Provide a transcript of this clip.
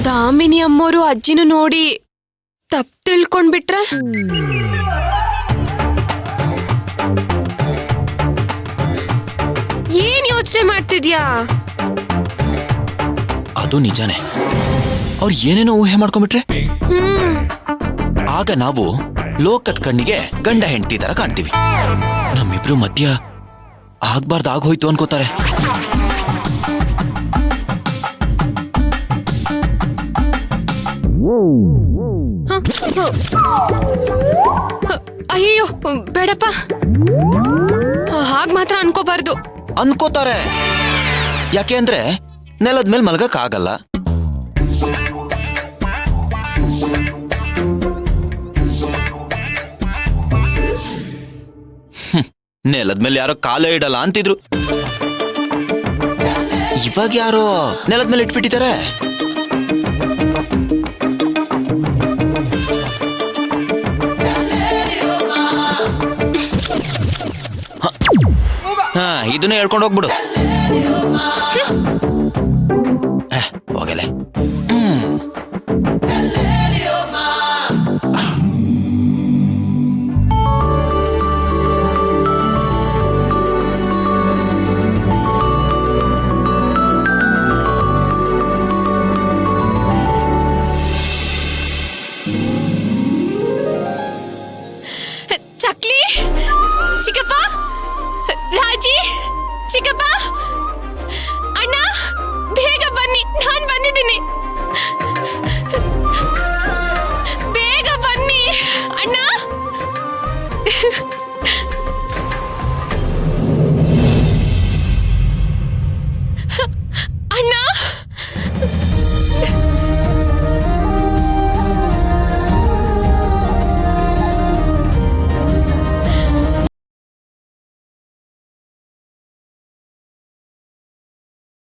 ದಾಮಿನಿ ಅಮ್ಮೋರು ಅಜ್ಜಿನ ನೋಡಿ ತಪ್ಪು ತಿಳ್ಕೊಂಡ್ಬಿಟ್ರೆ ಏನ್ ಯೋಚನೆ ಮಾಡ್ತಿದ್ಯಾ? ಅದು ನಿಜಾನೇ. ಅವ್ರು ಏನೇನೋ ಊಹೆ ಮಾಡ್ಕೊಂಡ್ಬಿಟ್ರೆ ಆಗ ನಾವು ಲೋಕದ ಕಣ್ಣಿಗೆ ಗಂಡ ಹೆಂಡತಿ ತರ ಕಾಣ್ತೀವಿ. ನಮ್ಮಿಬ್ರು ಮಧ್ಯ ಆಗ್ಬಾರ್ದು ಆಗೋಯ್ತು ಅನ್ಕೋತಾರೆ. ಅಯ್ಯೋ ಬೇಡಪ್ಪ, ಹಾಗ್ ಮಾತ್ರ ಅನ್ಕೋಬಾರ್ದು. ಅನ್ಕೋತಾರೆ. ಯಾಕೆ ಅಂದ್ರೆ ನೆಲದ ಮೇಲೆ ಮಲಗಕ್ ಆಗಲ್ಲ. ನೆಲದ ಮೇಲೆ ಯಾರೋ ಕಾಲೇ ಇಡಲ್ಲ ಅಂತಿದ್ರು. ಇವಾಗ ಯಾರೋ ನೆಲದ ಮೇಲೆ ಇಟ್ಬಿಟ್ಟಿದ್ದಾರೆ. ಇದನ್ನೇ ಹೇಳ್ಕೊಂಡು ಹೋಗ್ಬಿಡು.